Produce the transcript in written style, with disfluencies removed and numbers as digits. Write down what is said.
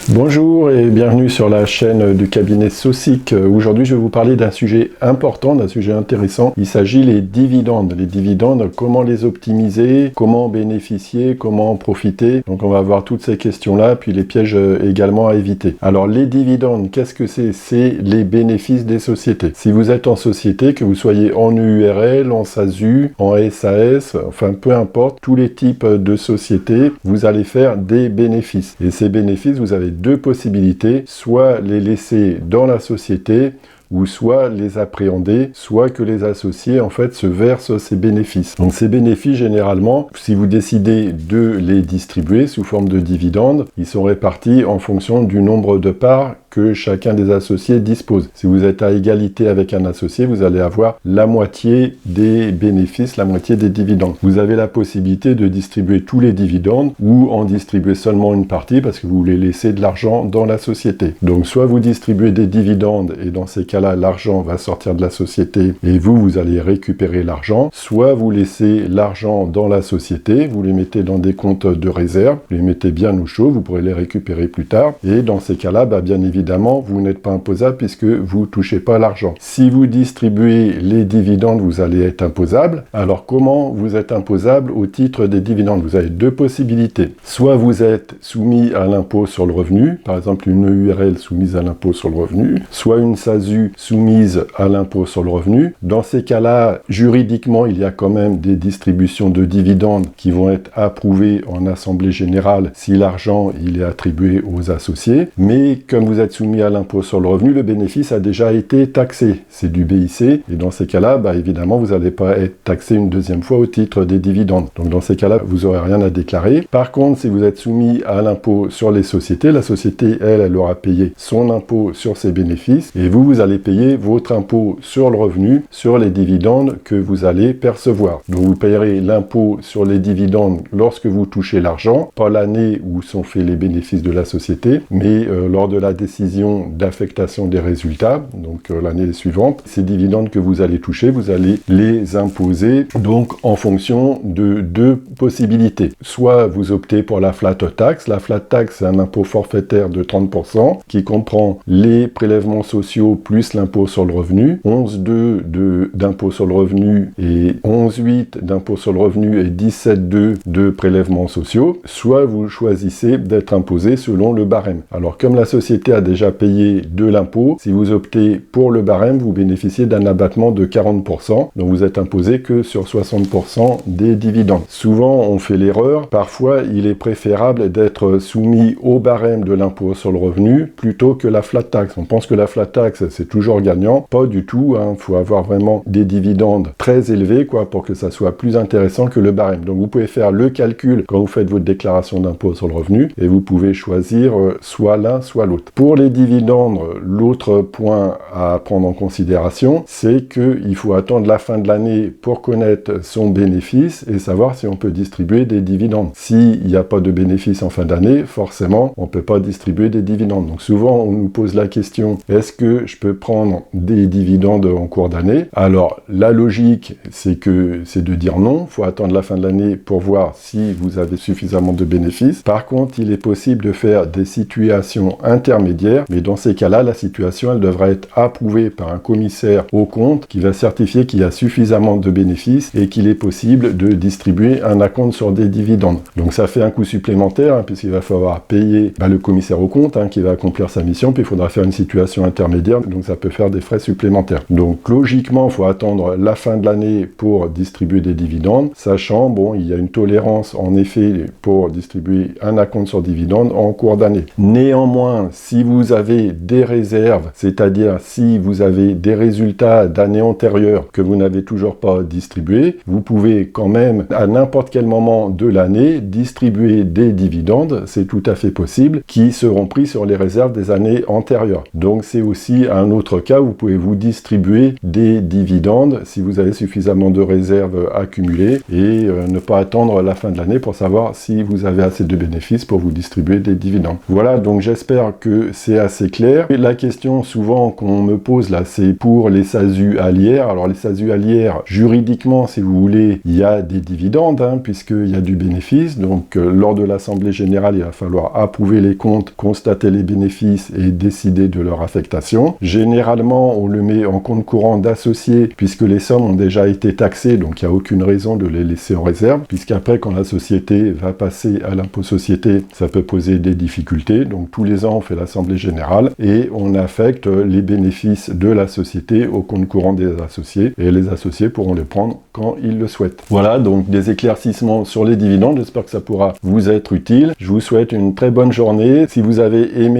Bonjour et bienvenue sur la chaîne du cabinet Saucic. Aujourd'hui, je vais vous parler d'un sujet important, d'un sujet intéressant. Il s'agit des dividendes. Les dividendes, comment les optimiser, comment en bénéficier, comment en profiter. Donc, on va voir toutes ces questions-là, puis les pièges également à éviter. Alors, les dividendes, qu'est-ce que c'est? C'est les bénéfices des sociétés. Si vous êtes en société, que vous soyez en URL, en SASU, en SAS, enfin, peu importe, tous les types de sociétés, vous allez faire des bénéfices. Et ces bénéfices, vous avez deux possibilités, soit les laisser dans la société, ou soit les appréhender, soit que les associés en fait se versent ces bénéfices. Donc ces bénéfices généralement, si vous décidez de les distribuer sous forme de dividendes, ils sont répartis en fonction du nombre de parts que chacun des associés dispose. Si vous êtes à égalité avec un associé, vous allez avoir la moitié des bénéfices, la moitié des dividendes. Vous avez la possibilité de distribuer tous les dividendes ou en distribuer seulement une partie parce que vous voulez laisser de l'argent dans la société. Donc soit vous distribuez des dividendes et dans ces cas-là, l'argent va sortir de la société et vous allez récupérer l'argent, soit vous laissez l'argent dans la société, vous les mettez dans des comptes de réserve, vous les mettez bien au chaud, vous pourrez les récupérer plus tard et dans ces cas-là, bien évidemment, vous n'êtes pas imposable puisque vous ne touchez pas l'argent. Si vous distribuez les dividendes, vous allez être imposable. Alors comment vous êtes imposable au titre des dividendes? Vous avez deux possibilités. Soit vous êtes soumis à l'impôt sur le revenu, par exemple une URL soumise à l'impôt sur le revenu, soit une SASU soumise à l'impôt sur le revenu. Dans ces cas-là, juridiquement, il y a quand même des distributions de dividendes qui vont être approuvées en assemblée générale si l'argent il est attribué aux associés. Mais comme vous êtes soumis à l'impôt sur le revenu, le bénéfice a déjà été taxé. C'est du BIC. Et dans ces cas-là, évidemment, vous n'allez pas être taxé une deuxième fois au titre des dividendes. Donc dans ces cas-là, vous n'aurez rien à déclarer. Par contre, si vous êtes soumis à l'impôt sur les sociétés, la société, elle aura payé son impôt sur ses bénéfices et vous allez payer votre impôt sur le revenu, sur les dividendes que vous allez percevoir. Donc vous payerez l'impôt sur les dividendes lorsque vous touchez l'argent, pas l'année où sont faits les bénéfices de la société, mais lors de la décision d'affectation des résultats, donc l'année suivante, ces dividendes que vous allez toucher, vous allez les imposer donc en fonction de deux possibilités. Soit vous optez pour la flat tax. La flat tax, c'est un impôt forfaitaire de 30% qui comprend les prélèvements sociaux plus l'impôt sur le revenu, 11,2 d'impôt sur le revenu et 11,8 d'impôt sur le revenu et 17,2 de prélèvements sociaux. Soit vous choisissez d'être imposé selon le barème. Alors comme la société a déjà payé de l'impôt, si vous optez pour le barème, vous bénéficiez d'un abattement de 40%, donc vous êtes imposé que sur 60% des dividendes. Souvent, on fait l'erreur, parfois il est préférable d'être soumis au barème de l'impôt sur le revenu plutôt que la flat tax. On pense que la flat tax, c'est toujours gagnant, pas du tout, il faut avoir vraiment des dividendes très élevés pour que ça soit plus intéressant que le barème. Donc vous pouvez faire le calcul quand vous faites votre déclaration d'impôt sur le revenu et vous pouvez choisir soit l'un, soit l'autre. Pour les dividendes, l'autre point à prendre en considération, c'est qu'il faut attendre la fin de l'année pour connaître son bénéfice et savoir si on peut distribuer des dividendes. S'il n'y a pas de bénéfice en fin d'année, forcément, on ne peut pas distribuer des dividendes. Donc souvent, on nous pose la question, est-ce que je peux prendre des dividendes en cours d'année? Alors, la logique, c'est de dire non. Il faut attendre la fin de l'année pour voir si vous avez suffisamment de bénéfices. Par contre, il est possible de faire des situations intermédiaires, mais dans ces cas-là, la situation, elle devra être approuvée par un commissaire aux comptes qui va certifier qu'il y a suffisamment de bénéfices et qu'il est possible de distribuer un acompte sur des dividendes. Donc ça fait un coût supplémentaire, puisqu'il va falloir payer le commissaire aux comptes qui va accomplir sa mission, puis il faudra faire une situation intermédiaire, donc ça peut faire des frais supplémentaires. Donc logiquement, il faut attendre la fin de l'année pour distribuer des dividendes, sachant, il y a une tolérance en effet pour distribuer un acompte sur dividendes en cours d'année. Néanmoins, si vous avez des réserves, c'est-à-dire si vous avez des résultats d'années antérieures que vous n'avez toujours pas distribués, vous pouvez quand même, à n'importe quel moment de l'année, distribuer des dividendes, c'est tout à fait possible, qui seront pris sur les réserves des années antérieures. Donc c'est aussi un autre cas où vous pouvez vous distribuer des dividendes si vous avez suffisamment de réserves accumulées et ne pas attendre la fin de l'année pour savoir si vous avez assez de bénéfices pour vous distribuer des dividendes. Voilà, donc j'espère que ces c'est assez clair. Et la question souvent qu'on me pose là, c'est pour les SASU allières. Alors les SASU allières, juridiquement, si vous voulez, il y a des dividendes, puisqu'il y a du bénéfice. Donc lors de l'Assemblée générale, il va falloir approuver les comptes, constater les bénéfices et décider de leur affectation. Généralement, on le met en compte courant d'associés, puisque les sommes ont déjà été taxées, donc il n'y a aucune raison de les laisser en réserve, puisqu'après, quand la société va passer à l'impôt société, ça peut poser des difficultés. Donc tous les ans, on fait l'Assemblée générale et on affecte les bénéfices de la société au compte courant des associés, et les associés pourront les prendre quand ils le souhaitent. Voilà, donc des éclaircissements sur les dividendes. J'espère que ça pourra vous être utile. Je vous souhaite une très bonne journée. Si vous avez aimé